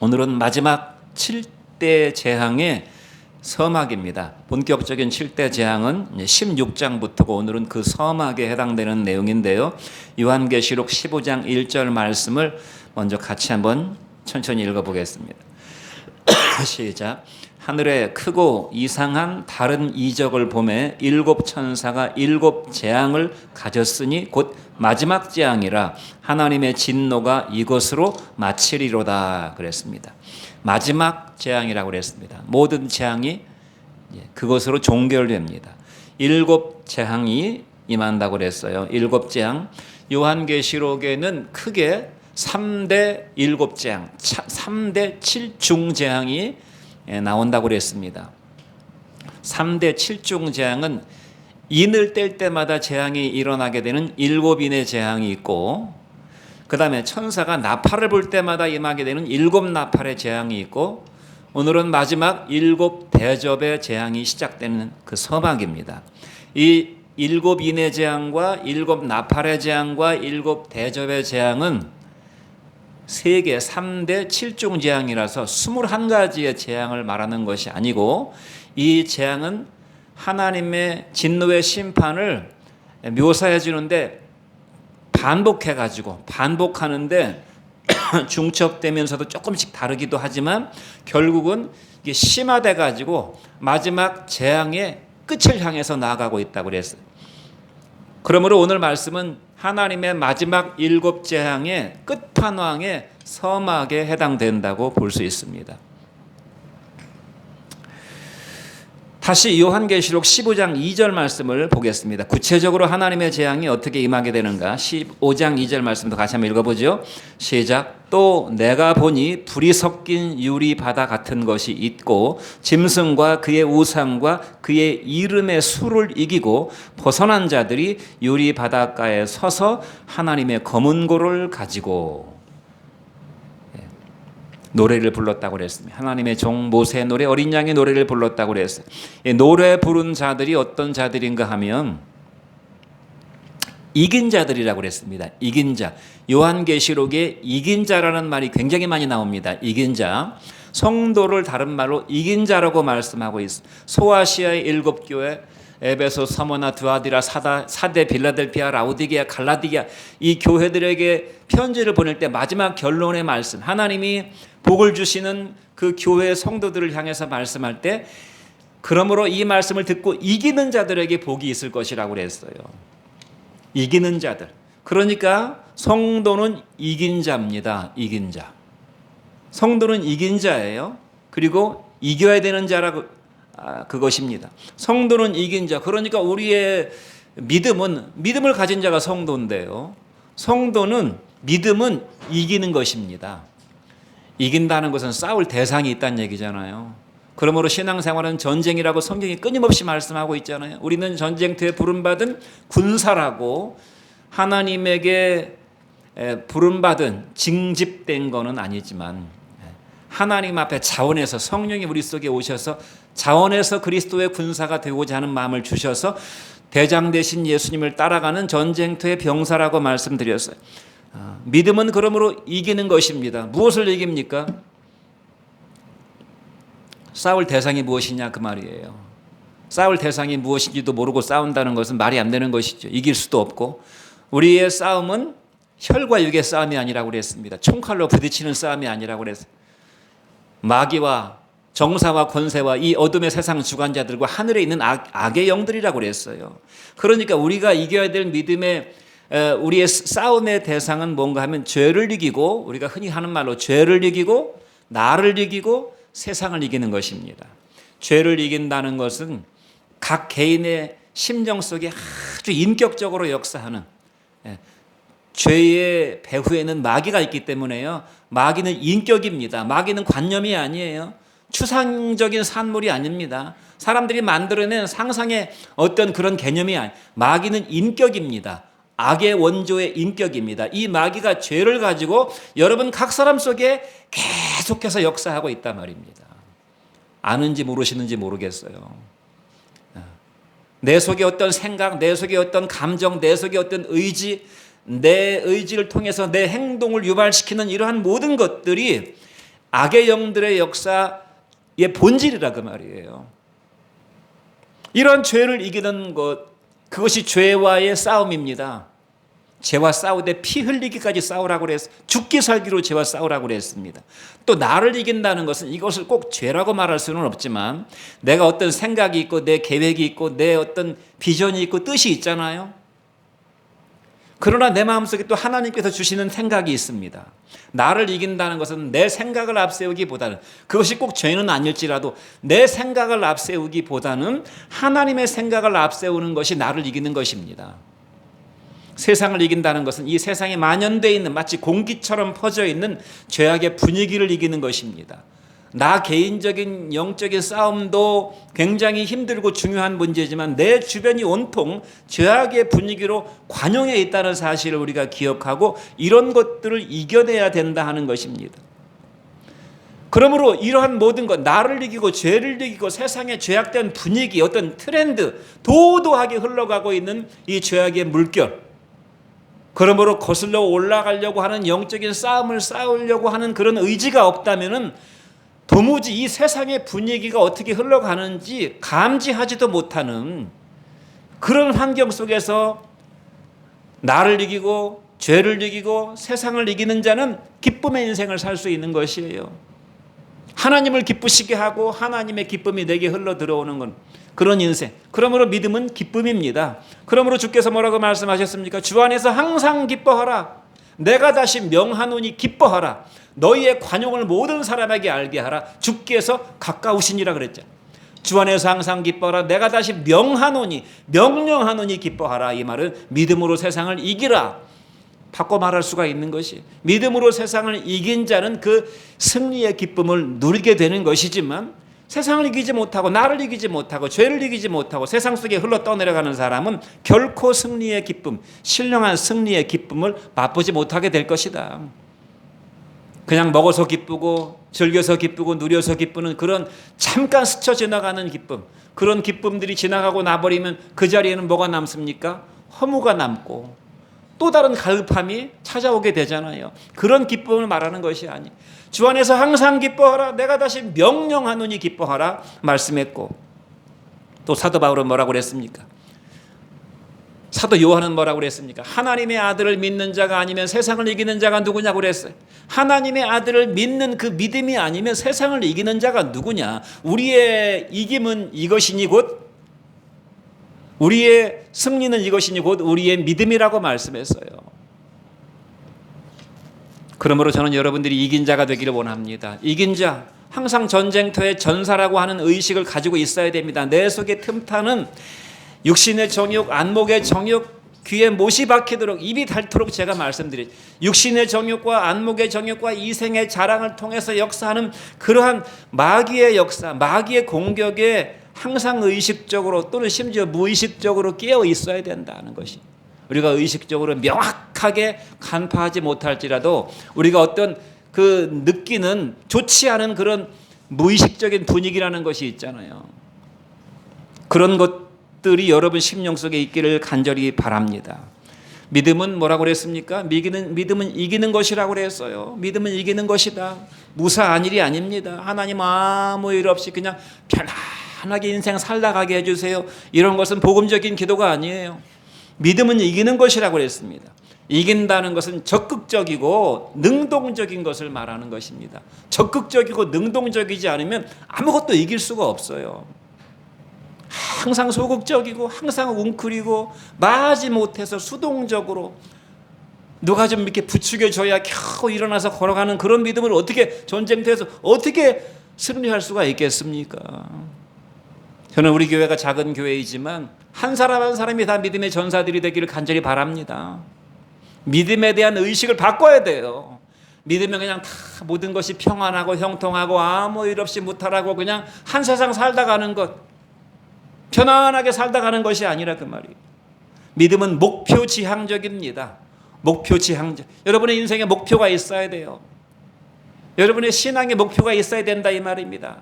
오늘은 마지막 7대 재앙의 서막입니다. 본격적인 7대 재앙은 16장부터고 오늘은 그 서막에 해당되는 내용인데요. 요한계시록 15장 1절 말씀을 먼저 같이 한번 천천히 읽어보겠습니다. 시작. 하늘에 크고 이상한 다른 이적을 보매 7 천사가 7 재앙을 가졌으니 곧 마지막 재앙이라 하나님의 진노가 이것으로 마치리로다 그랬습니다. 마지막 재앙이라고 그랬습니다. 모든 재앙이 그것으로 종결됩니다. 7 재앙이 임한다고 그랬어요. 7 재앙. 요한계시록에는 크게 3대 7 재앙, 3대 7중 재앙이 나온다고 그랬습니다. 3대 7중 재앙은 인을 뗄 때마다 재앙이 일어나게 되는 7인의 재앙이 있고, 그 다음에 천사가 나팔을 불 때마다 임하게 되는 7 나팔의 재앙이 있고, 오늘은 마지막 7 대접의 재앙이 시작되는 그 서막입니다. 이 7인의 재앙과 7 나팔의 재앙과 7 대접의 재앙은 세계 3대 7중 재앙이라서 21가지의 재앙을 말하는 것이 아니고, 이 재앙은 하나님의 진노의 심판을 묘사해 주는데 반복하는데 중첩되면서도 조금씩 다르기도 하지만 결국은 이게 심화돼 가지고 마지막 재앙의 끝을 향해서 나아가고 있다고 그랬어요. 그러므로 오늘 말씀은 하나님의 마지막 7 재앙의 끝판왕의 서막에 해당된다고 볼 수 있습니다. 다시 요한계시록 15장 2절 말씀을 보겠습니다. 구체적으로 하나님의 재앙이 어떻게 임하게 되는가? 15장 2절 말씀도 같이 한번 읽어보죠. 시작. 또 내가 보니 불이 섞인 유리 바다 같은 것이 있고 짐승과 그의 우상과 그의 이름의 수를 이기고 벗어난 자들이 유리 바닷가에 서서 하나님의 검은 고를 가지고 노래를 불렀다고 그랬습니다. 하나님의 종 모세의 노래, 어린 양의 노래를 불렀다고 그랬어요. 노래 부른 자들이 어떤 자들인가 하면 이긴 자들이라고 그랬습니다. 이긴 자. 요한계시록에 이긴 자라는 말이 굉장히 많이 나옵니다. 이긴 자. 성도를 다른 말로 이긴 자라고 말씀하고 있어요. 소아시아의 7 교회, 에베소, 서머나, 드아디라, 사대, 빌라델피아, 라우디게아, 갈라디아, 이 교회들에게 편지를 보낼 때 마지막 결론의 말씀, 하나님이 복을 주시는 그 교회 성도들을 향해서 말씀할 때, 그러므로 이 말씀을 듣고 이기는 자들에게 복이 있을 것이라고 그랬어요. 이기는 자들. 그러니까 성도는 이긴 자입니다. 이긴 자. 성도는 이긴 자예요. 그리고 이겨야 되는 자라고 그것입니다. 성도는 이긴 자. 그러니까 우리의 믿음을 가진 자가 성도인데요. 믿음은 이기는 것입니다. 이긴다는 것은 싸울 대상이 있다는 얘기잖아요. 그러므로 신앙생활은 전쟁이라고 성경이 끊임없이 말씀하고 있잖아요. 우리는 전쟁터에 부름받은 군사라고, 하나님에게 부름받은 징집된 거는 아니지만 하나님 앞에 자원해서 성령이 우리 속에 오셔서 자원해서 그리스도의 군사가 되고자 하는 마음을 주셔서 대장 되신 예수님을 따라가는 전쟁터의 병사라고 말씀드렸어요. 믿음은 그러므로 이기는 것입니다. 무엇을 이깁니까? 싸울 대상이 무엇이냐 그 말이에요. 싸울 대상이 무엇인지도 모르고 싸운다는 것은 말이 안 되는 것이죠. 이길 수도 없고. 우리의 싸움은 혈과 육의 싸움이 아니라고 그랬습니다. 총칼로 부딪히는 싸움이 아니라고 그랬어요. 마귀와 정사와 권세와 이 어둠의 세상 주관자들과 하늘에 있는 악의 영들이라고 그랬어요. 그러니까 우리가 이겨야 될 믿음의 우리의 싸움의 대상은 뭔가 하면 죄를 이기고, 우리가 흔히 하는 말로 죄를 이기고 나를 이기고 세상을 이기는 것입니다. 죄를 이긴다는 것은 각 개인의 심정 속에 아주 인격적으로 역사하는, 죄의 배후에는 마귀가 있기 때문에요. 마귀는 인격입니다. 마귀는 관념이 아니에요. 추상적인 산물이 아닙니다. 사람들이 만들어낸 상상의 어떤 그런 개념이 아니에요. 마귀는 인격입니다. 악의 원조의 인격입니다. 이 마귀가 죄를 가지고 여러분 각 사람 속에 계속해서 역사하고 있단 말입니다. 아는지 모르시는지 모르겠어요. 내 속에 어떤 생각, 내 속에 어떤 감정, 내 속에 어떤 의지, 내 의지를 통해서 내 행동을 유발시키는 이러한 모든 것들이 악의 영들의 역사의 본질이라 그 말이에요. 이런 죄를 이기는 것, 그것이 죄와의 싸움입니다. 죄와 싸우되 피 흘리기까지 싸우라고 그랬어요. 죽기 살기로 죄와 싸우라고 그랬습니다. 또 나를 이긴다는 것은 이것을 꼭 죄라고 말할 수는 없지만 내가 어떤 생각이 있고 내 계획이 있고 내 어떤 비전이 있고 뜻이 있잖아요. 그러나 내 마음속에 또 하나님께서 주시는 생각이 있습니다. 나를 이긴다는 것은 내 생각을 앞세우기보다는, 그것이 꼭 죄는 아닐지라도 내 생각을 앞세우기보다는 하나님의 생각을 앞세우는 것이 나를 이기는 것입니다. 세상을 이긴다는 것은 이 세상에 만연되어 있는, 마치 공기처럼 퍼져 있는 죄악의 분위기를 이기는 것입니다. 나 개인적인 영적인 싸움도 굉장히 힘들고 중요한 문제지만 내 주변이 온통 죄악의 분위기로 관용해 있다는 사실을 우리가 기억하고 이런 것들을 이겨내야 된다 하는 것입니다. 그러므로 이러한 모든 것, 나를 이기고 죄를 이기고 세상의 죄악된 분위기, 어떤 트렌드, 도도하게 흘러가고 있는 이 죄악의 물결, 그러므로 거슬러 올라가려고 하는 영적인 싸움을 싸우려고 하는 그런 의지가 없다면은 도무지 이 세상의 분위기가 어떻게 흘러가는지 감지하지도 못하는 그런 환경 속에서 나를 이기고 죄를 이기고 세상을 이기는 자는 기쁨의 인생을 살 수 있는 것이에요. 하나님을 기쁘시게 하고 하나님의 기쁨이 내게 흘러 들어오는 건 그런 인생. 그러므로 믿음은 기쁨입니다. 그러므로 주께서 뭐라고 말씀하셨습니까? 주 안에서 항상 기뻐하라. 내가 다시 명하노니 기뻐하라. 너희의 관용을 모든 사람에게 알게 하라. 주께서 가까우시니라 그랬죠. 주 안에서 항상 기뻐하라. 내가 다시 명하노니, 명령하노니 기뻐하라. 이 말은 믿음으로 세상을 이기라. 바꿔 말할 수가 있는 것이, 믿음으로 세상을 이긴 자는 그 승리의 기쁨을 누리게 되는 것이지만 세상을 이기지 못하고 나를 이기지 못하고 죄를 이기지 못하고 세상 속에 흘러 떠내려가는 사람은 결코 승리의 기쁨, 신령한 승리의 기쁨을 맛보지 못하게 될 것이다. 그냥 먹어서 기쁘고 즐겨서 기쁘고 누려서 기쁘는 그런 잠깐 스쳐 지나가는 기쁨, 그런 기쁨들이 지나가고 나버리면 그 자리에는 뭐가 남습니까? 허무가 남고 또 다른 갈급함이 찾아오게 되잖아요. 그런 기쁨을 말하는 것이 아니. 주 안에서 항상 기뻐하라. 내가 다시 명령하노니 기뻐하라 말씀했고, 또 사도 바울은 뭐라고 그랬습니까? 사도 요한은 뭐라고 그랬습니까? 하나님의 아들을 믿는 자가 아니면 세상을 이기는 자가 누구냐고 그랬어요. 하나님의 아들을 믿는 그 믿음이 아니면 세상을 이기는 자가 누구냐? 우리의 이김은 이것이니 곧, 우리의 승리는 이것이니 곧 우리의 믿음이라고 말씀했어요. 그러므로 저는 여러분들이 이긴 자가 되기를 원합니다. 이긴 자, 항상 전쟁터의 전사라고 하는 의식을 가지고 있어야 됩니다. 내 속에 틈타는 육신의 정욕, 안목의 정욕, 귀에 못이 박히도록 입이 닳도록 제가 말씀드리죠. 육신의 정욕과 안목의 정욕과 이생의 자랑을 통해서 역사하는 그러한 마귀의 역사, 마귀의 공격에 항상 의식적으로 또는 심지어 무의식적으로 깨어 있어야 된다는 것이, 우리가 의식적으로 명확하게 간파하지 못할지라도 우리가 어떤 그 느끼는 좋지 않은 그런 무의식적인 분위기라는 것이 있잖아요. 그런 것들이 여러분 심령 속에 있기를 간절히 바랍니다. 믿음은 뭐라고 그랬습니까? 믿음은 이기는 것이라고 그랬어요. 믿음은 이기는 것이다. 무사한 일이 아닙니다. 하나님 아무 일 없이 그냥 편안하게 인생 살다가게 해주세요. 이런 것은 복음적인 기도가 아니에요. 믿음은 이기는 것이라고 그랬습니다. 이긴다는 것은 적극적이고 능동적인 것을 말하는 것입니다. 적극적이고 능동적이지 않으면 아무것도 이길 수가 없어요. 항상 소극적이고 항상 웅크리고 마지 못해서 수동적으로 누가 좀 이렇게 부추겨줘야 겨우 일어나서 걸어가는 그런 믿음을 어떻게 전쟁터에서 어떻게 승리할 수가 있겠습니까? 저는 우리 교회가 작은 교회이지만 한 사람 한 사람이 다 믿음의 전사들이 되기를 간절히 바랍니다. 믿음에 대한 의식을 바꿔야 돼요. 믿으면 그냥 다 모든 것이 평안하고 형통하고 아무 일 없이 무탈하고 그냥 한 세상 살다 가는 것, 편안하게 살다 가는 것이 아니라 그 말이에요. 믿음은 목표 지향적입니다. 목표 지향적. 여러분의 인생에 목표가 있어야 돼요. 여러분의 신앙의 목표가 있어야 된다 이 말입니다.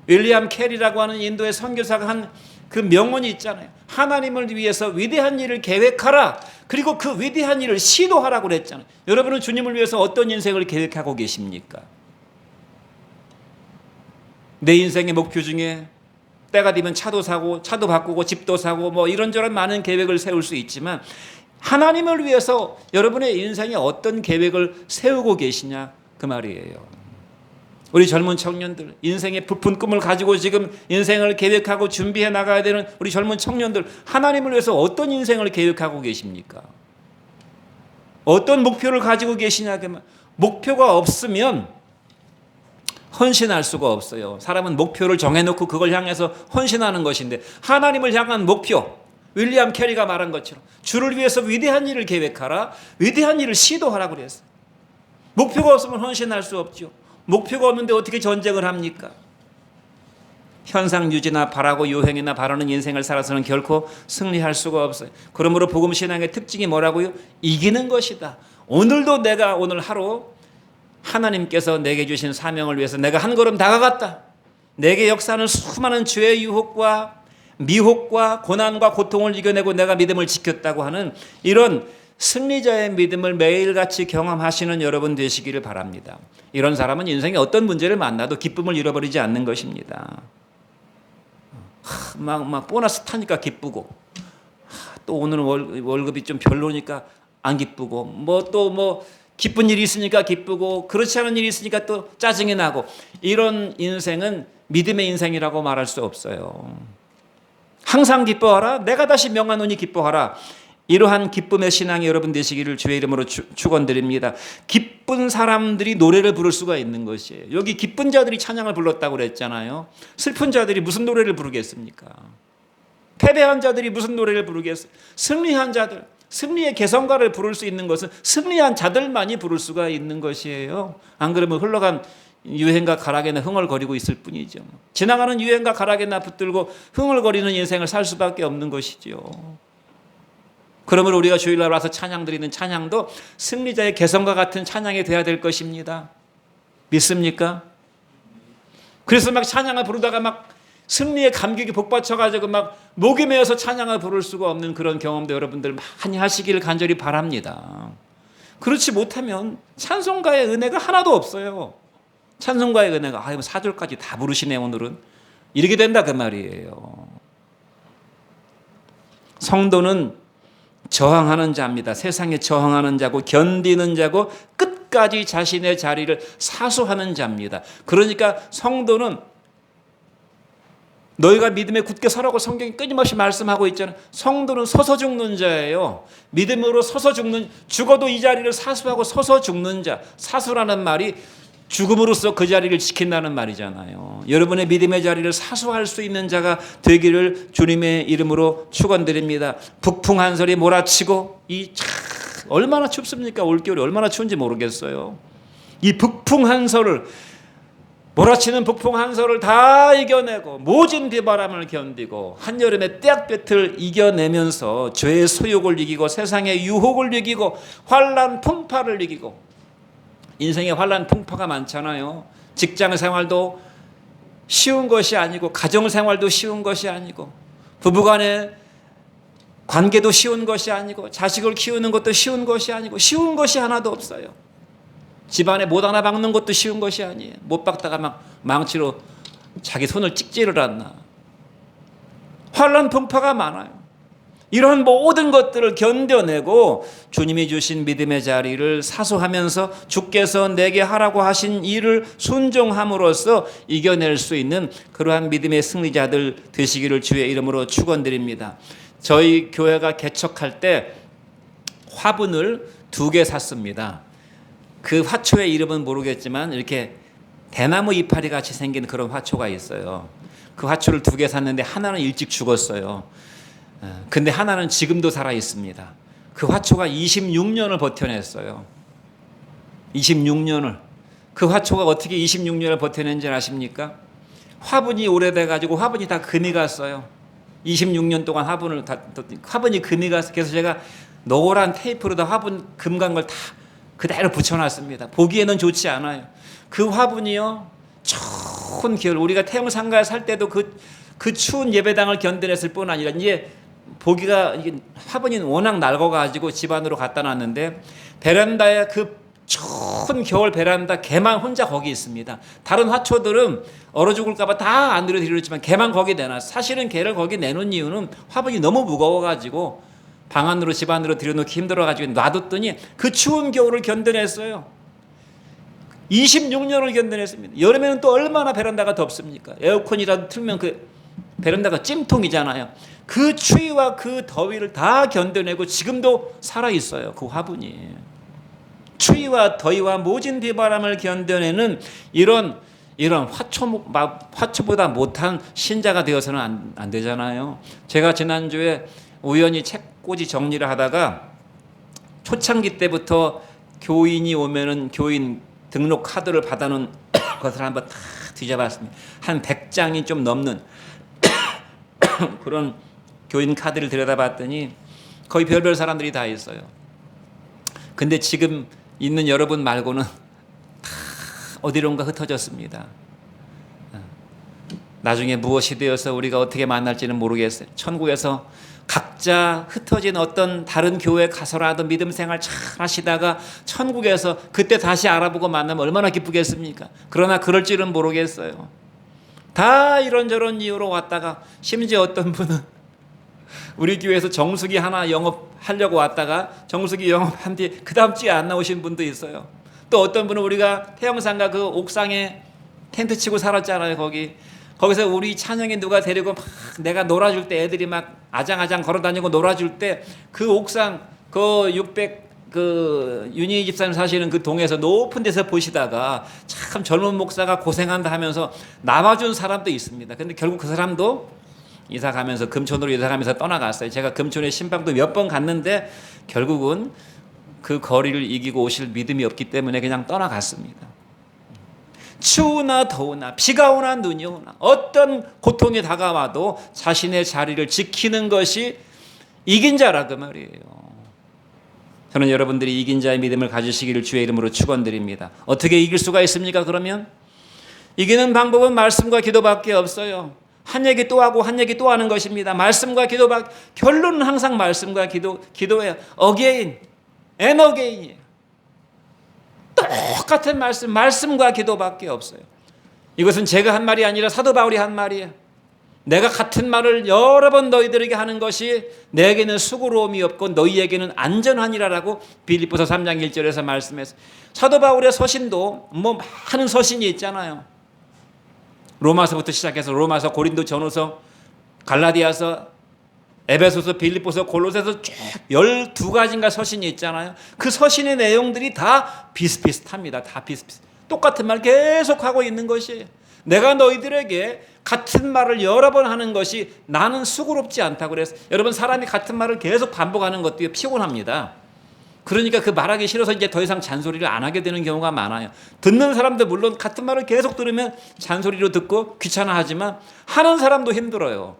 윌리엄 캐리라고 하는 인도의 선교사가 한 그 명언이 있잖아요. 하나님을 위해서 위대한 일을 계획하라. 그리고 그 위대한 일을 시도하라고 그랬잖아요. 여러분은 주님을 위해서 어떤 인생을 계획하고 계십니까? 내 인생의 목표 중에 때가 되면 차도 사고 차도 바꾸고 집도 사고 뭐 이런저런 많은 계획을 세울 수 있지만 하나님을 위해서 여러분의 인생에 어떤 계획을 세우고 계시냐 그 말이에요. 우리 젊은 청년들, 인생의 부푼 꿈을 가지고 지금 인생을 계획하고 준비해 나가야 되는 우리 젊은 청년들, 하나님을 위해서 어떤 인생을 계획하고 계십니까? 어떤 목표를 가지고 계시냐 그 말. 목표가 없으면 헌신할 수가 없어요. 사람은 목표를 정해놓고 그걸 향해서 헌신하는 것인데 하나님을 향한 목표, 윌리엄 캐리가 말한 것처럼 주를 위해서 위대한 일을 계획하라, 위대한 일을 시도하라고 그랬어요. 목표가 없으면 헌신할 수 없죠. 목표가 없는데 어떻게 전쟁을 합니까? 현상 유지나 바라고 유행이나 바라는 인생을 살아서는 결코 승리할 수가 없어요. 그러므로 복음 신앙의 특징이 뭐라고요? 이기는 것이다. 오늘도 내가 오늘 하루 하나님께서 내게 주신 사명을 위해서 내가 한 걸음 다가갔다. 내게 역사하는 수많은 죄의 유혹과 미혹과 고난과 고통을 이겨내고 내가 믿음을 지켰다고 하는 이런 승리자의 믿음을 매일같이 경험하시는 여러분 되시기를 바랍니다. 이런 사람은 인생에 어떤 문제를 만나도 기쁨을 잃어버리지 않는 것입니다. 막 보너스 타니까 기쁘고, 또 오늘 월급이 좀 별로니까 안 기쁘고, 뭐 기쁜 일이 있으니까 기쁘고, 그렇지 않은 일이 있으니까 또 짜증이 나고, 이런 인생은 믿음의 인생이라고 말할 수 없어요. 항상 기뻐하라. 내가 다시 명하노니 기뻐하라. 이러한 기쁨의 신앙이 여러분 되시기를 주의 이름으로 축원드립니다. 기쁜 사람들이 노래를 부를 수가 있는 것이에요. 여기 기쁜 자들이 찬양을 불렀다고 그랬잖아요. 슬픈 자들이 무슨 노래를 부르겠습니까? 패배한 자들이 무슨 노래를 부르겠어요? 승리한 자들, 승리의 개성가를 부를 수 있는 것은 승리한 자들만이 부를 수가 있는 것이에요. 안 그러면 흘러간 유행과 가락에는 흥얼거리고 있을 뿐이죠. 지나가는 유행과 가락에나 붙들고 흥얼거리는 인생을 살 수밖에 없는 것이죠. 그러므로 우리가 주일날 와서 찬양 드리는 찬양도 승리자의 개성과 같은 찬양이 돼야 될 것입니다. 믿습니까? 그래서 막 찬양을 부르다가 막 승리의 감격이 복받쳐가지고 막 목이 메어서 찬양을 부를 수가 없는 그런 경험도 여러분들 많이 하시기를 간절히 바랍니다. 그렇지 못하면 찬송가의 은혜가 하나도 없어요. 찬송가의 은혜가 4절까지 다 부르시네 오늘은. 이렇게 된다 그 말이에요. 성도는 저항하는 자입니다. 세상에 저항하는 자고 견디는 자고 끝까지 자신의 자리를 사수하는 자입니다. 그러니까 성도는 너희가 믿음에 굳게 서라고 성경이 끊임없이 말씀하고 있잖아요. 성도는 서서 죽는 자예요. 믿음으로 서서 죽어도 이 자리를 사수하고 서서 죽는 자. 사수라는 말이 죽음으로써 그 자리를 지킨다는 말이잖아요. 여러분의 믿음의 자리를 사수할 수 있는 자가 되기를 주님의 이름으로 축원드립니다. 북풍 한 설이 몰아치고 얼마나 춥습니까? 올겨울이 얼마나 추운지 모르겠어요. 이 북풍 한 설을 몰아치는 북풍 한 설을 다 이겨내고 모진 비바람을 견디고 한여름의 떼약볕을 이겨내면서 죄의 소욕을 이기고 세상의 유혹을 이기고 환난 풍파를 이기고 인생에 환난 풍파가 많잖아요. 직장 생활도 쉬운 것이 아니고 가정 생활도 쉬운 것이 아니고 부부간의 관계도 쉬운 것이 아니고 자식을 키우는 것도 쉬운 것이 아니고 쉬운 것이 하나도 없어요. 집안에 못 하나 박는 것도 쉬운 것이 아니에요. 못 박다가 막 망치로 자기 손을 찍지를 않나. 환난 풍파가 많아요. 이런 모든 것들을 견뎌내고 주님이 주신 믿음의 자리를 사수하면서 주께서 내게 하라고 하신 일을 순종함으로써 이겨낼 수 있는 그러한 믿음의 승리자들 되시기를 주의 이름으로 축원드립니다. 저희 교회가 개척할 때 화분을 2개 샀습니다. 그 화초의 이름은 모르겠지만 이렇게 대나무 이파리 같이 생긴 그런 화초가 있어요. 그 화초를 2개 샀는데 하나는 일찍 죽었어요. 근데 하나는 지금도 살아 있습니다. 그 화초가 26년을 버텨냈어요. 26년을. 그 화초가 어떻게 26년을 버텨낸지 아십니까? 화분이 오래돼가지고 화분이 다 금이 갔어요. 26년 동안 화분이 금이 갔어요. 그래서 제가 노란 테이프로 다 화분 금 간 걸 다 그대로 붙여놨습니다. 보기에는 좋지 않아요. 그 화분이요, 추운 겨울, 우리가 태영상가에 살 때도 그 추운 예배당을 견뎌냈을 뿐 아니라 이제 보기가 이게 화분이 워낙 낡아가지고 집 안으로 갖다 놨는데 베란다에 그 추운 겨울 베란다 걔만 혼자 거기 있습니다. 다른 화초들은 얼어 죽을까봐 다 안으로 들여놓지만 걔만 거기 내놔. 사실은 걔를 거기 내놓은 이유는 화분이 너무 무거워가지고 방 안으로 집 안으로 들여놓기 힘들어가지고 놔뒀더니 그 추운 겨울을 견뎌냈어요. 26년을 견뎌냈습니다. 여름에는 또 얼마나 베란다가 덥습니까? 에어컨이라도 틀면 그 베란다가 찜통이잖아요. 그 추위와 그 더위를 다 견뎌내고 지금도 살아있어요. 그 화분이. 추위와 더위와 모진 비바람을 견뎌내는 이런 화초보다 못한 신자가 되어서는 안 되잖아요. 제가 지난주에 우연히 책꽂이 정리를 하다가 초창기 때부터 교인이 오면은 교인 등록 카드를 받아놓은 것을 한번 다 뒤져봤습니다. 한 100장이 좀 넘는 그런 교인 카드를 들여다봤더니 거의 별별 사람들이 다 있어요. 근데 지금 있는 여러분 말고는 다 어디론가 흩어졌습니다. 나중에 무엇이 되어서 우리가 어떻게 만날지는 모르겠어요. 천국에서 각자 흩어진 어떤 다른 교회 가서라도 믿음 생활 잘 하시다가 천국에서 그때 다시 알아보고 만나면 얼마나 기쁘겠습니까? 그러나 그럴지는 모르겠어요. 다 이런저런 이유로 왔다가 심지어 어떤 분은 우리 교회에서 정수기 하나 영업하려고 왔다가 정수기 영업한 뒤에 그 다음 주에 안 나오신 분도 있어요. 또 어떤 분은 우리가 태영상가 그 옥상에 텐트 치고 살았잖아요. 거기서 우리 찬영이 누가 데리고 막 내가 놀아줄 때 애들이 막 아장아장 걸어다니고 놀아줄 때 그 옥상 그 600 그 윤희 집사님 사시는 그 동에서 높은 데서 보시다가 참 젊은 목사가 고생한다 하면서 나와준 사람도 있습니다. 근데 결국 그 사람도 금천으로 이사 가면서 떠나갔어요. 제가 금천에 신방도 몇 번 갔는데 결국은 그 거리를 이기고 오실 믿음이 없기 때문에 그냥 떠나갔습니다. 추우나 더우나 비가 오나 눈이 오나 어떤 고통이 다가와도 자신의 자리를 지키는 것이 이긴 자라 그 말이에요. 저는 여러분들이 이긴 자의 믿음을 가지시기를 주의 이름으로 축원드립니다. 어떻게 이길 수가 있습니까? 그러면 이기는 방법은 말씀과 기도밖에 없어요. 한 얘기 또 하고 한 얘기 또 하는 것입니다. 말씀과 기도밖에. 결론은 항상 말씀과 기도예요. 어게인 앤 어게인이에요. 똑같은 말씀과 기도밖에 없어요. 이것은 제가 한 말이 아니라 사도 바울이 한 말이에요. 내가 같은 말을 여러 번 너희들에게 하는 것이 내게는 수고로움이 없고 너희에게는 안전하니라라고 빌립보서 3장 1절에서 말씀했어요. 사도 바울의 서신도 뭐 많은 서신이 있잖아요. 로마서부터 시작해서 로마서, 고린도 전후서, 갈라디아서, 에베소서, 빌립보서, 골로새서 쭉 12가지인가 서신이 있잖아요. 그 서신의 내용들이 다 비슷비슷합니다. 다 비슷비슷. 똑같은 말 계속하고 있는 것이에요. 내가 너희들에게 같은 말을 여러 번 하는 것이 나는 수고롭지 않다고 그랬어요. 여러분, 사람이 같은 말을 계속 반복하는 것도 피곤합니다. 그러니까 그 말하기 싫어서 이제 더 이상 잔소리를 안 하게 되는 경우가 많아요. 듣는 사람도 물론 같은 말을 계속 들으면 잔소리로 듣고 귀찮아하지만 하는 사람도 힘들어요.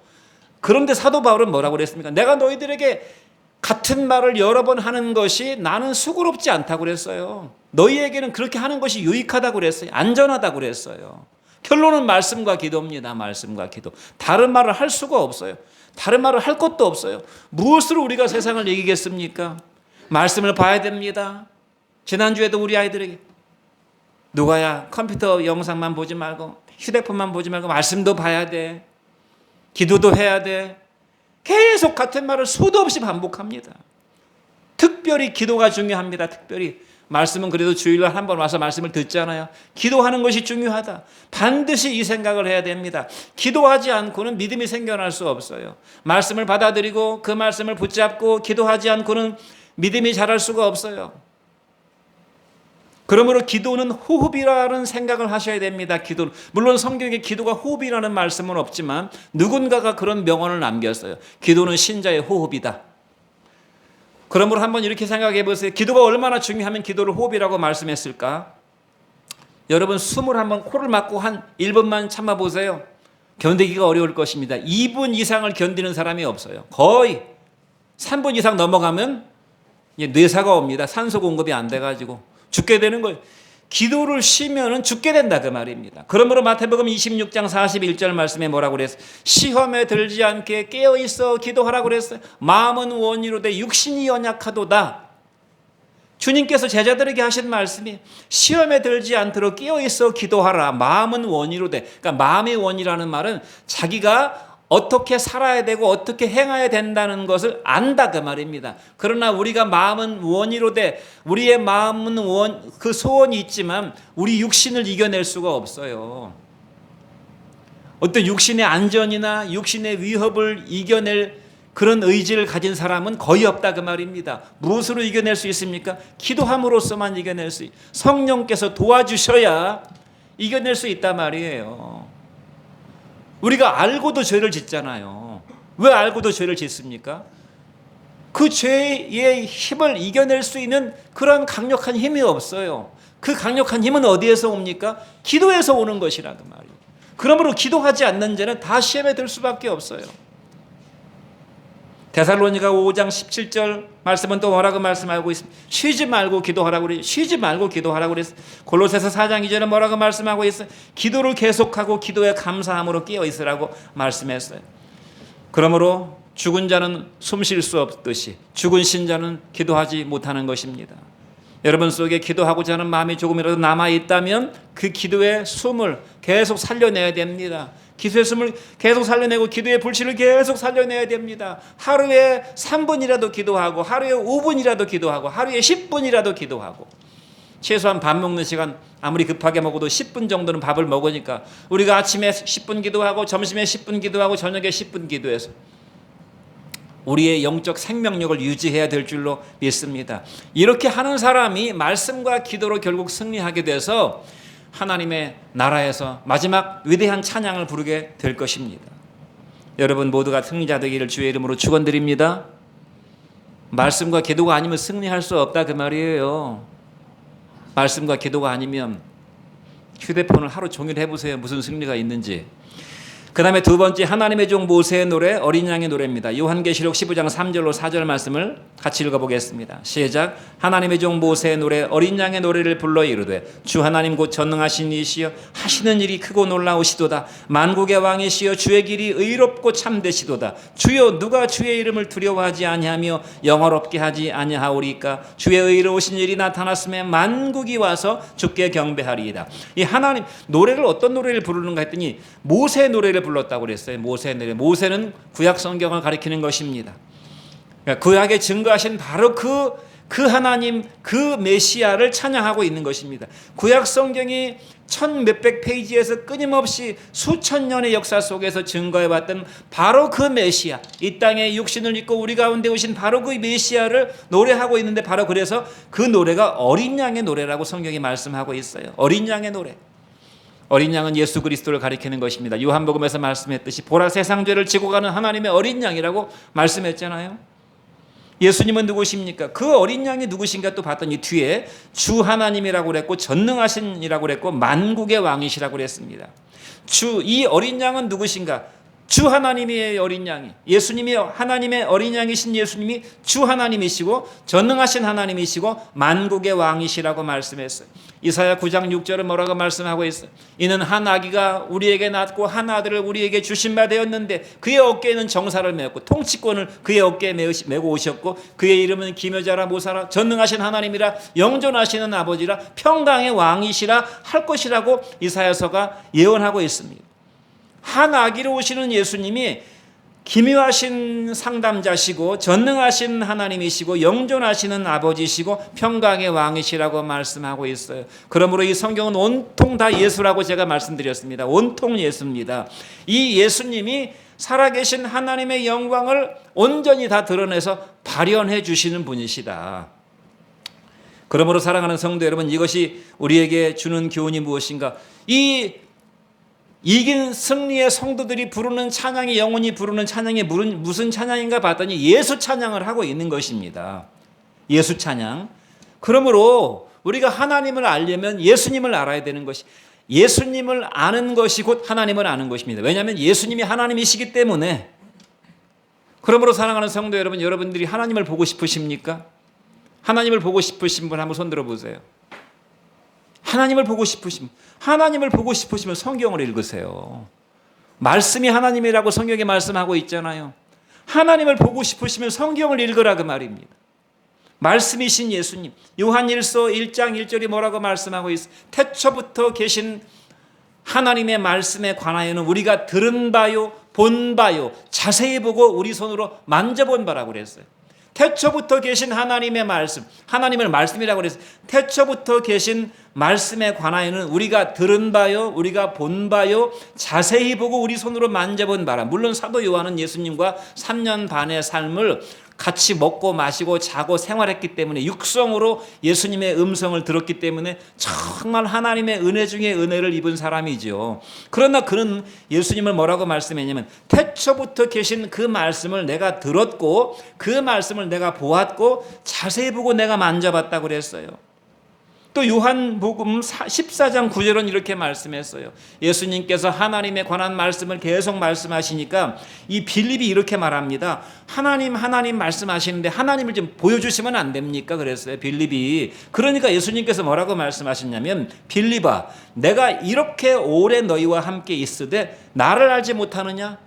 그런데 사도 바울은 뭐라고 그랬습니까? 내가 너희들에게 같은 말을 여러 번 하는 것이 나는 수고롭지 않다고 그랬어요. 너희에게는 그렇게 하는 것이 유익하다고 그랬어요. 안전하다고 그랬어요. 결론은 말씀과 기도입니다. 말씀과 기도. 다른 말을 할 수가 없어요. 다른 말을 할 것도 없어요. 무엇으로 우리가 세상을 이기겠습니까? 말씀을 봐야 됩니다. 지난주에도 우리 아이들에게 누가야 컴퓨터 영상만 보지 말고 휴대폰만 보지 말고 말씀도 봐야 돼. 기도도 해야 돼. 계속 같은 말을 수도 없이 반복합니다. 특별히 기도가 중요합니다. 특별히 말씀은 그래도 주일날 한 번 와서 말씀을 듣잖아요. 기도하는 것이 중요하다. 반드시 이 생각을 해야 됩니다. 기도하지 않고는 믿음이 생겨날 수 없어요. 말씀을 받아들이고 그 말씀을 붙잡고 기도하지 않고는 믿음이 자랄 수가 없어요. 그러므로 기도는 호흡이라는 생각을 하셔야 됩니다. 기도는. 물론 성경에 기도가 호흡이라는 말씀은 없지만 누군가가 그런 명언을 남겼어요. 기도는 신자의 호흡이다. 그러므로 한번 이렇게 생각해 보세요. 기도가 얼마나 중요하면 기도를 호흡이라고 말씀했을까? 여러분, 숨을 한번 코를 막고 한 1분만 참아보세요. 견디기가 어려울 것입니다. 2분 이상을 견디는 사람이 없어요. 거의 3분 이상 넘어가면 뇌사가 옵니다. 산소 공급이 안 돼가지고 죽게 되는 거예요. 기도를 쉬면은 죽게 된다 그 말입니다. 그러므로 마태복음 26장 41절 말씀에 뭐라고 그랬어요? 시험에 들지 않게 깨어있어 기도하라고 그랬어요. 마음은 원이로 돼 육신이 연약하도다. 주님께서 제자들에게 하신 말씀이 시험에 들지 않도록 깨어있어 기도하라. 마음은 원이로 돼. 그러니까 마음의 원이라는 말은 자기가 어떻게 살아야 되고 어떻게 행해야 된다는 것을 안다 그 말입니다. 그러나 우리가 마음은 원이로 돼. 우리의 마음은 그 소원이 있지만 우리 육신을 이겨낼 수가 없어요. 어떤 육신의 안전이나 육신의 위협을 이겨낼 그런 의지를 가진 사람은 거의 없다 그 말입니다. 무엇으로 이겨낼 수 있습니까? 기도함으로써만 이겨낼 수 있어요. 성령께서 도와주셔야 이겨낼 수 있단 말이에요. 우리가 알고도 죄를 짓잖아요. 왜 알고도 죄를 짓습니까? 그 죄의 힘을 이겨낼 수 있는 그런 강력한 힘이 없어요. 그 강력한 힘은 어디에서 옵니까? 기도에서 오는 것이라 그 말이에요. 그러므로 기도하지 않는 자는 다 시험에 들 수밖에 없어요. 데살로니가 5장 17절 말씀은 또 뭐라고 말씀하고 있습니다. 쉬지 말고 기도하라고 그래요. 쉬지 말고 기도하라고 그랬어요. 골로새서 4장 2절은 뭐라고 말씀하고 있어요. 기도를 계속하고 기도에 감사함으로 깨어 있으라고 말씀했어요. 그러므로 죽은 자는 숨 쉴 수 없듯이 죽은 신자는 기도하지 못하는 것입니다. 여러분 속에 기도하고자 하는 마음이 조금이라도 남아있다면 그 기도의 숨을 계속 살려내야 됩니다. 기도의 숨을 계속 살려내고 기도의 불씨를 계속 살려내야 됩니다. 하루에 3분이라도 기도하고 하루에 5분이라도 기도하고 하루에 10분이라도 기도하고 최소한 밥 먹는 시간 아무리 급하게 먹어도 10분 정도는 밥을 먹으니까 우리가 아침에 10분 기도하고 점심에 10분 기도하고 저녁에 10분 기도해서 우리의 영적 생명력을 유지해야 될 줄로 믿습니다. 이렇게 하는 사람이 말씀과 기도로 결국 승리하게 돼서 하나님의 나라에서 마지막 위대한 찬양을 부르게 될 것입니다. 여러분 모두가 승리자 되기를 주의 이름으로 축원드립니다. 말씀과 기도가 아니면 승리할 수 없다 그 말이에요. 말씀과 기도가 아니면 휴대폰을 하루 종일 해보세요. 무슨 승리가 있는지. 그 다음에 두 번째 하나님의 종 모세의 노래 어린 양의 노래입니다. 요한계시록 15장 3절로 4절 말씀을 같이 읽어보겠습니다. 시작. 하나님의 종 모세의 노래 어린 양의 노래를 불러 이르되 주 하나님 곧 전능하신 이시여 하시는 일이 크고 놀라우시도다. 만국의 왕이시여 주의 길이 의롭고 참되시도다. 주여 누가 주의 이름을 두려워하지 아니하며 영화롭게 하지 아니하오리까. 주의 의로우신 일이 나타났음에 만국이 와서 주께 경배하리이다. 이 하나님 노래를 어떤 노래를 부르는가 했더니 모세의 노래를 불렀다고 그랬어요. 모세의 노래. 모세는 구약 성경을 가리키는 것입니다. 그러니까 구약에 증거하신 바로 그 하나님, 그 메시아를 찬양하고 있는 것입니다. 구약 성경이 1000몇백 페이지에서 끊임없이 수천 년의 역사 속에서 증거해왔던 바로 그 메시아, 이 땅에 육신을 입고 우리 가운데 오신 바로 그 메시아를 노래하고 있는데 바로 그래서 그 노래가 어린 양의 노래라고 성경이 말씀하고 있어요. 어린 양의 노래. 어린 양은 예수 그리스도를 가리키는 것입니다. 요한복음에서 말씀했듯이 보라 세상 죄를 지고 가는 하나님의 어린 양이라고 말씀했잖아요. 예수님은 누구십니까? 그 어린 양이 누구신가 또 봤더니 뒤에 주 하나님이라고 그랬고 전능하신이라고 그랬고 만국의 왕이시라고 그랬습니다. 이 어린 양은 누구신가? 주 하나님의 어린 양이, 예수님이 하나님의 어린 양이신 예수님이 주 하나님이시고 전능하신 하나님이시고 만국의 왕이시라고 말씀했어요. 이사야 9장 6절은 뭐라고 말씀하고 있어요? 이는 한 아기가 우리에게 낳고 한 아들을 우리에게 주신 바 되었는데 그의 어깨에는 정사를 메었고 통치권을 그의 어깨에 메고 오셨고 그의 이름은 기묘자라 모사라 전능하신 하나님이라 영존하시는 아버지라 평강의 왕이시라 할 것이라고 이사야서가 예언하고 있습니다. 한 아기로 오시는 예수님이 기묘하신 상담자시고 전능하신 하나님이시고 영존하시는 아버지시고 평강의 왕이시라고 말씀하고 있어요. 그러므로 이 성경은 온통 다 예수라고 제가 말씀드렸습니다. 온통 예수입니다. 이 예수님이 살아계신 하나님의 영광을 온전히 다 드러내서 발현해 주시는 분이시다. 그러므로 사랑하는 성도 여러분, 이것이 우리에게 주는 교훈이 무엇인가? 이긴 승리의 성도들이 부르는 찬양이, 영혼이 부르는 찬양이 무슨 찬양인가 봤더니 예수 찬양을 하고 있는 것입니다. 예수 찬양. 그러므로 우리가 하나님을 알려면 예수님을 알아야 되는 것이, 예수님을 아는 것이 곧 하나님을 아는 것입니다. 왜냐하면 예수님이 하나님이시기 때문에. 그러므로 사랑하는 성도 여러분, 여러분들이 하나님을 보고 싶으십니까? 하나님을 보고 싶으신 분 한번 손 들어보세요. 하나님을 보고 싶으시면 성경을 읽으세요. 말씀이 하나님이라고 성경에 말씀하고 있잖아요. 하나님을 보고 싶으시면 성경을 읽으라 그 말입니다. 말씀이신 예수님. 요한일서 1장 1절이 뭐라고 말씀하고 있어? 태초부터 계신 하나님의 말씀에 관하여는 우리가 들은 바요, 본 바요, 자세히 보고 우리 손으로 만져본 바라고 그랬어요. 태초부터 계신 하나님의 말씀, 하나님을 말씀이라고 그랬어요. 태초부터 계신 말씀에 관하여는 우리가 들은 바요, 우리가 본 바요, 자세히 보고 우리 손으로 만져본 바라. 물론 사도 요한은 예수님과 3년 반의 삶을 같이 먹고 마시고 자고 생활했기 때문에 육성으로 예수님의 음성을 들었기 때문에 정말 하나님의 은혜 중에 은혜를 입은 사람이죠. 그러나 그는 예수님을 뭐라고 말씀했냐면 태초부터 계신 그 말씀을 내가 들었고 그 말씀을 내가 보았고 자세히 보고 내가 만져봤다고 그랬어요. 또 요한복음 14장 9절은 이렇게 말씀했어요. 예수님께서 하나님에 관한 말씀을 계속 말씀하시니까 이 빌립이 이렇게 말합니다. 하나님 말씀하시는데 하나님을 좀 보여주시면 안 됩니까? 그랬어요. 빌립이. 그러니까 예수님께서 뭐라고 말씀하셨냐면 빌립아, 내가 이렇게 오래 너희와 함께 있으되 나를 알지 못하느냐?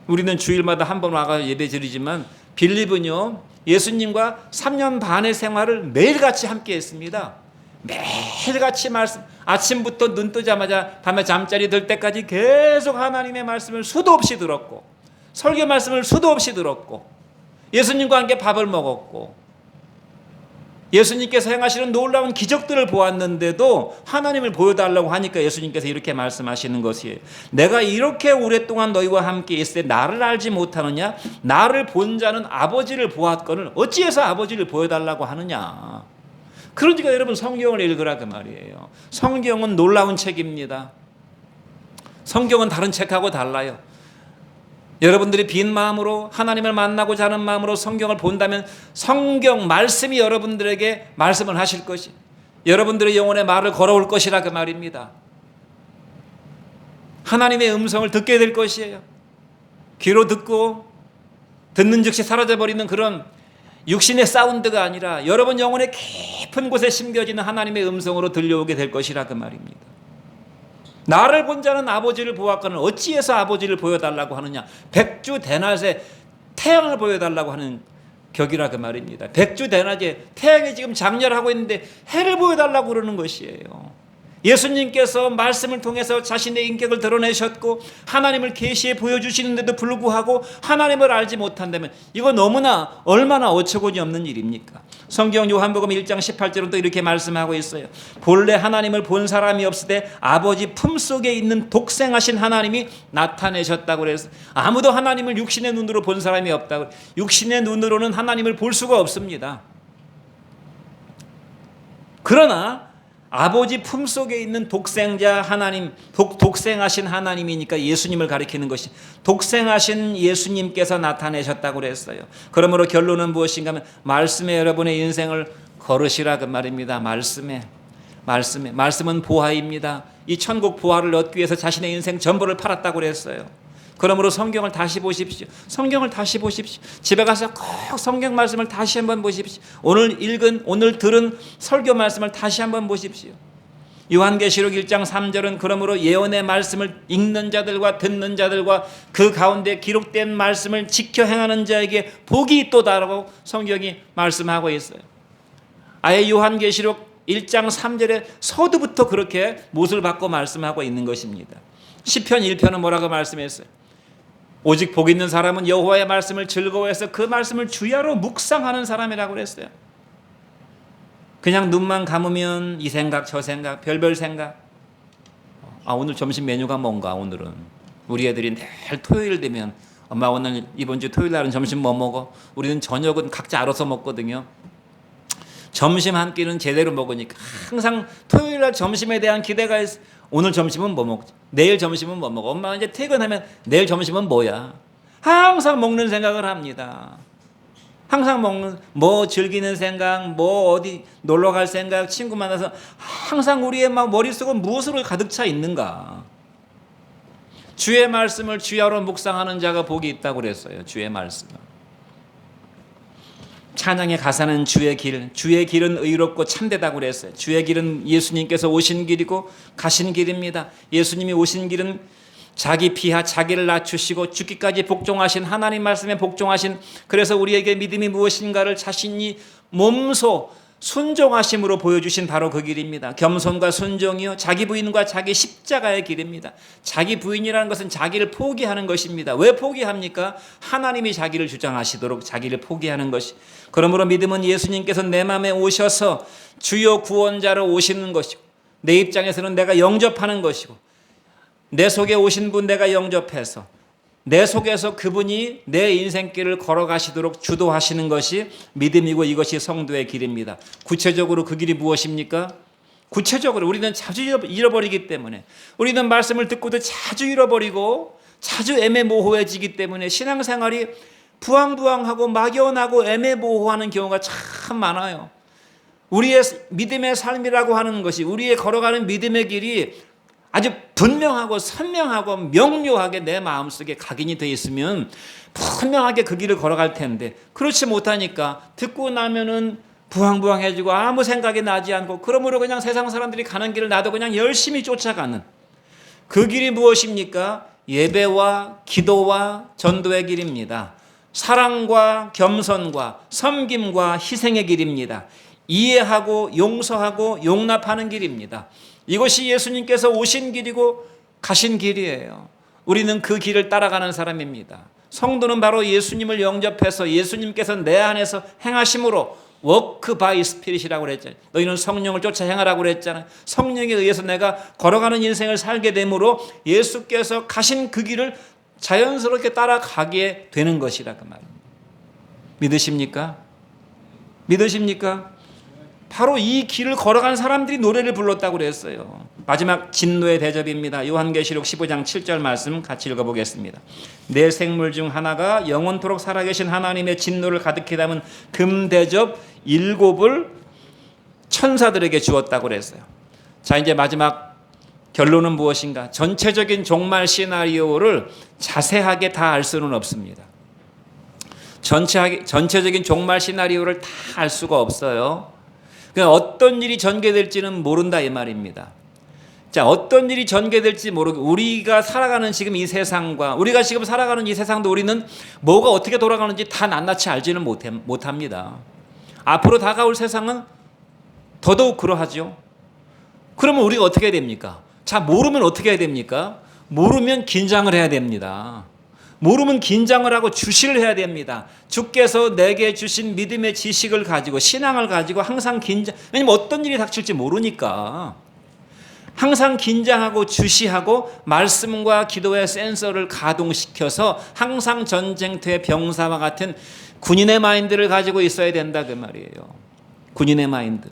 우리는 주일마다 한 번 와가 예배 드리지만 빌립은요, 예수님과 3년 반의 생활을 매일같이 함께 했습니다. 매일같이 말씀, 아침부터 눈 뜨자마자 밤에 잠자리 들 때까지 계속 하나님의 말씀을 수도 없이 들었고 설교 말씀을 수도 없이 들었고 예수님과 함께 밥을 먹었고 예수님께서 행하시는 놀라운 기적들을 보았는데도 하나님을 보여달라고 하니까 예수님께서 이렇게 말씀하시는 것이에요. 내가 이렇게 오랫동안 너희와 함께 있을 때 나를 알지 못하느냐? 나를 본 자는 아버지를 보았거늘 어찌해서 아버지를 보여달라고 하느냐? 그러니까 여러분 성경을 읽으라 그 말이에요. 성경은 놀라운 책입니다. 성경은 다른 책하고 달라요. 여러분들이 빈 마음으로 하나님을 만나고자 하는 마음으로 성경을 본다면 성경 말씀이 여러분들에게 말씀을 하실 것이 여러분들의 영혼의 말을 걸어올 것이라 그 말입니다. 하나님의 음성을 듣게 될 것이에요. 귀로 듣고 듣는 즉시 사라져버리는 그런 육신의 사운드가 아니라 여러분 영혼의 깊은 곳에 심겨지는 하나님의 음성으로 들려오게 될 것이라 그 말입니다. 나를 본 자는 아버지를 보았거늘 어찌해서 아버지를 보여달라고 하느냐? 백주대낮에 태양을 보여달라고 하는 격이라 그 말입니다. 백주대낮에 태양이 지금 장렬하고 있는데 해를 보여달라고 그러는 것이에요. 예수님께서 말씀을 통해서 자신의 인격을 드러내셨고 하나님을 계시해 보여주시는데도 불구하고 하나님을 알지 못한다면 이거 너무나 얼마나 어처구니 없는 일입니까? 성경 요한복음 1장 18절은 또 이렇게 말씀하고 있어요. 본래 하나님을 본 사람이 없을 때 아버지 품속에 있는 독생하신 하나님이 나타내셨다고 그래서 아무도 하나님을 육신의 눈으로 본 사람이 없다고. 육신의 눈으로는 하나님을 볼 수가 없습니다. 그러나 아버지 품속에 있는 독생자 하나님, 독생하신 하나님이니까 예수님을 가리키는 것이 독생하신 예수님께서 나타내셨다고 그랬어요. 그러므로 결론은 무엇인가 하면 말씀에 여러분의 인생을 걸으시라 그 말입니다. 말씀은 보화입니다. 이 천국 보화를 얻기 위해서 자신의 인생 전부를 팔았다고 그랬어요. 그러므로 성경을 다시 보십시오. 성경을 다시 보십시오. 집에 가서 꼭 성경 말씀을 다시 한번 보십시오. 오늘 들은 설교 말씀을 다시 한번 보십시오. 요한계시록 1장 3절은 그러므로 예언의 말씀을 읽는 자들과 듣는 자들과 그 가운데 기록된 말씀을 지켜 행하는 자에게 복이 있도다라고 성경이 말씀하고 있어요. 아예 요한계시록 1장 3절에 서두부터 그렇게 못을 받고 말씀하고 있는 것입니다. 시편 1편은 뭐라고 말씀했어요? 오직 복 있는 사람은 여호와의 말씀을 즐거워해서 그 말씀을 주야로 묵상하는 사람이라고 그랬어요. 그냥 눈만 감으면 이 생각 저 생각 별별 생각. 오늘 점심 메뉴가 뭔가. 오늘은 우리 애들이 늘 토요일 되면 엄마 오늘 이번 주 토요일 날은 점심 뭐 먹어? 우리는 저녁은 각자 알아서 먹거든요. 점심 한 끼는 제대로 먹으니까 항상 토요일 날 점심에 대한 기대가 있어. 오늘 점심은 뭐 먹지? 내일 점심은 뭐 먹어? 엄마가 이제 퇴근하면 내일 점심은 뭐야? 항상 먹는 생각을 합니다. 항상 먹는, 뭐 즐기는 생각, 뭐 어디 놀러 갈 생각, 친구 만나서 항상 우리의 머릿속은 무엇으로 가득 차 있는가? 주의 말씀을 주야로 묵상하는 자가 복이 있다고 그랬어요. 주의 말씀을. 찬양의 가사는 주의 길은 의롭고 참되다고 그랬어요. 주의 길은 예수님께서 오신 길이고 가신 길입니다. 예수님이 오신 길은 자기 피하 자기를 낮추시고 죽기까지 복종하신 하나님 말씀에 복종하신, 그래서 우리에게 믿음이 무엇인가를 자신이 몸소 순종하심으로 보여주신 바로 그 길입니다. 겸손과 순종이요, 자기 부인과 자기 십자가의 길입니다. 자기 부인이라는 것은 자기를 포기하는 것입니다. 왜 포기합니까? 하나님이 자기를 주장하시도록 자기를 포기하는 것이. 그러므로 믿음은 예수님께서 내 마음에 오셔서 주요 구원자로 오시는 것이고, 내 입장에서는 내가 영접하는 것이고, 내 속에 오신 분 내가 영접해서 내 속에서 그분이 내 인생길을 걸어가시도록 주도하시는 것이 믿음이고, 이것이 성도의 길입니다. 구체적으로 그 길이 무엇입니까? 구체적으로 우리는 자주 잃어버리기 때문에, 우리는 말씀을 듣고도 자주 잃어버리고 자주 애매모호해지기 때문에 신앙생활이 부황부황하고 막연하고 애매모호하는 경우가 참 많아요. 우리의 믿음의 삶이라고 하는 것이, 우리의 걸어가는 믿음의 길이 아주 분명하고 선명하고 명료하게 내 마음속에 각인이 되어 있으면 분명하게 그 길을 걸어갈 텐데, 그렇지 못하니까 듣고 나면은 부황부황해지고 아무 생각이 나지 않고, 그러므로 그냥 세상 사람들이 가는 길을 나도 그냥 열심히 쫓아가는 그 길이 무엇입니까? 예배와 기도와 전도의 길입니다. 사랑과 겸손과 섬김과 희생의 길입니다. 이해하고 용서하고 용납하는 길입니다. 이것이 예수님께서 오신 길이고 가신 길이에요. 우리는 그 길을 따라가는 사람입니다. 성도는 바로 예수님을 영접해서 예수님께서 내 안에서 행하심으로 워크 바이 스피릿이라고 그랬잖아요. 너희는 성령을 쫓아 행하라고 그랬잖아요. 성령에 의해서 내가 걸어가는 인생을 살게 되므로 예수께서 가신 그 길을 자연스럽게 따라가게 되는 것이라 그 말입니다. 믿으십니까? 믿으십니까? 바로 이 길을 걸어간 사람들이 노래를 불렀다고 그랬어요. 마지막 진노의 대접입니다. 요한계시록 15장 7절 말씀 같이 읽어보겠습니다. 네 생물 중 하나가 영원토록 살아계신 하나님의 진노를 가득히 담은 금대접 7을 천사들에게 주었다고 그랬어요. 자, 이제 마지막 결론은 무엇인가? 전체적인 종말 시나리오를 자세하게 다 알 수는 없습니다. 전체적인 종말 시나리오를 다 알 수가 없어요. 어떤 일이 전개될지는 모른다 이 말입니다. 자, 어떤 일이 전개될지 모르고, 우리가 살아가는 지금 이 세상과 우리가 지금 살아가는 이 세상도 우리는 뭐가 어떻게 돌아가는지 다 낱낱이 알지는 못합니다. 앞으로 다가올 세상은 더더욱 그러하죠. 그러면 우리가 어떻게 해야 됩니까? 자, 모르면 어떻게 해야 됩니까? 모르면 긴장을 해야 됩니다. 모르면 긴장을 하고 주시를 해야 됩니다. 주께서 내게 주신 믿음의 지식을 가지고 신앙을 가지고 항상 긴장, 왜냐면 어떤 일이 닥칠지 모르니까 항상 긴장하고 주시하고 말씀과 기도의 센서를 가동시켜서 항상 전쟁터의 병사와 같은 군인의 마인드를 가지고 있어야 된다 그 말이에요. 군인의 마인드.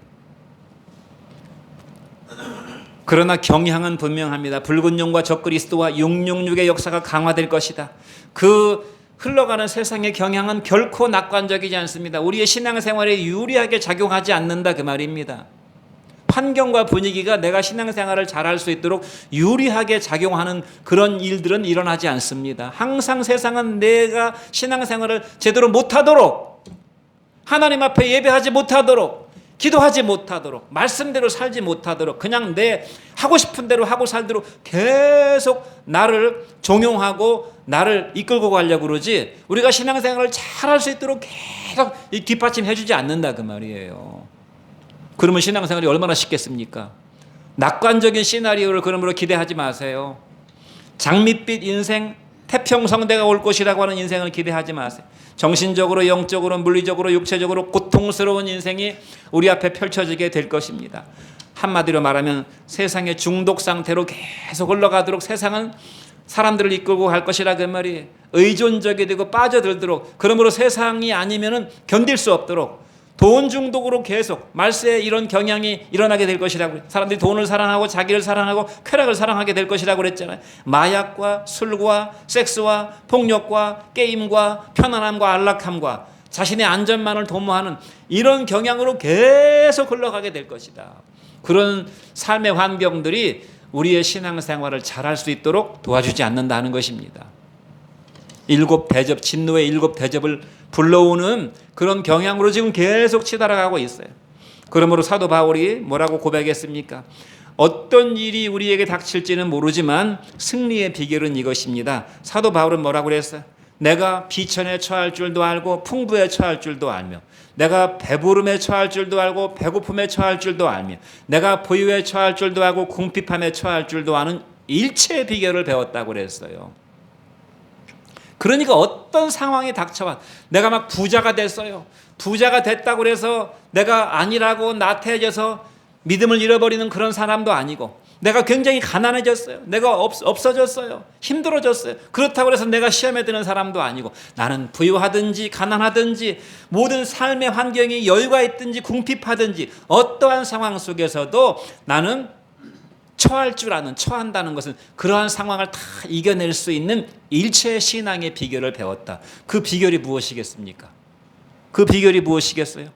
그러나 경향은 분명합니다. 붉은 용과 적그리스도와 666의 역사가 강화될 것이다. 그 흘러가는 세상의 경향은 결코 낙관적이지 않습니다. 우리의 신앙생활에 유리하게 작용하지 않는다 그 말입니다. 환경과 분위기가 내가 신앙생활을 잘할 수 있도록 유리하게 작용하는 그런 일들은 일어나지 않습니다. 항상 세상은 내가 신앙생활을 제대로 못하도록, 하나님 앞에 예배하지 못하도록, 기도하지 못하도록, 말씀대로 살지 못하도록, 그냥 내 하고 싶은 대로 하고 살도록 계속 나를 종용하고 나를 이끌고 가려고 그러지, 우리가 신앙생활을 잘할 수 있도록 계속 뒷받침해 주지 않는다 그 말이에요. 그러면 신앙생활이 얼마나 쉽겠습니까? 낙관적인 시나리오를 그러므로 기대하지 마세요. 장밋빛 인생, 태평성대가 올 것이라고 하는 인생을 기대하지 마세요. 정신적으로, 영적으로, 물리적으로, 육체적으로 고통스러운 인생이 우리 앞에 펼쳐지게 될 것입니다. 한마디로 말하면 세상의 중독 상태로 계속 흘러가도록 세상은 사람들을 이끌고 갈 것이라 그 말이에요. 의존적이 되고 빠져들도록, 그러므로 세상이 아니면은 견딜 수 없도록 돈 중독으로 계속 말세에 이런 경향이 일어나게 될 것이라고, 사람들이 돈을 사랑하고 자기를 사랑하고 쾌락을 사랑하게 될 것이라고 그랬잖아요. 마약과 술과 섹스와 폭력과 게임과 편안함과 안락함과 자신의 안전만을 도모하는 이런 경향으로 계속 흘러가게 될 것이다. 그런 삶의 환경들이 우리의 신앙생활을 잘할 수 있도록 도와주지 않는다는 것입니다. 일곱 대접, 진노의 일곱 대접을 불러오는 그런 경향으로 지금 계속 치달아가고 있어요. 그러므로 사도 바울이 뭐라고 고백했습니까? 어떤 일이 우리에게 닥칠지는 모르지만 승리의 비결은 이것입니다. 사도 바울은 뭐라고 그랬어요? 내가 비천에 처할 줄도 알고 풍부에 처할 줄도 알며, 내가 배부름에 처할 줄도 알고 배고픔에 처할 줄도 알며, 내가 보유에 처할 줄도 알고 궁핍함에 처할 줄도 아는 일체의 비결을 배웠다고 그랬어요. 그러니까 어떤 상황이 닥쳐와 내가 막 부자가 됐어요. 부자가 됐다고 그래서 내가 아니라고 나태해져서 믿음을 잃어버리는 그런 사람도 아니고, 내가 굉장히 가난해졌어요. 내가 없어졌어요. 힘들어졌어요. 그렇다고 해서 내가 시험에 드는 사람도 아니고, 나는 부유하든지 가난하든지 모든 삶의 환경이 여유가 있든지 궁핍하든지 어떠한 상황 속에서도 나는 처한다는 것은 그러한 상황을 다 이겨낼 수 있는 일체의 신앙의 비결을 배웠다. 그 비결이 무엇이겠습니까? 그 비결이 무엇이겠어요?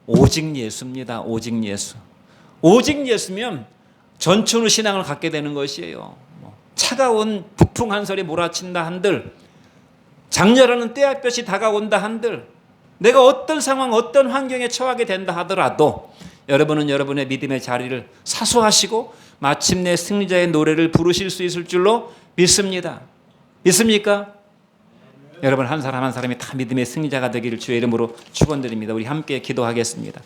오직 예수입니다. 오직 예수. 오직 예수면 전천후 신앙을 갖게 되는 것이에요. 차가운 북풍 한 설이 몰아친다 한들, 장렬하는 때앗볕이 다가온다 한들, 내가 어떤 상황 어떤 환경에 처하게 된다 하더라도 여러분은 여러분의 믿음의 자리를 사수하시고 마침내 승리자의 노래를 부르실 수 있을 줄로 믿습니다. 믿습니까? 여러분 한 사람 한 사람이 다 믿음의 승리자가 되기를 주의 이름으로 축원드립니다. 우리 함께 기도하겠습니다.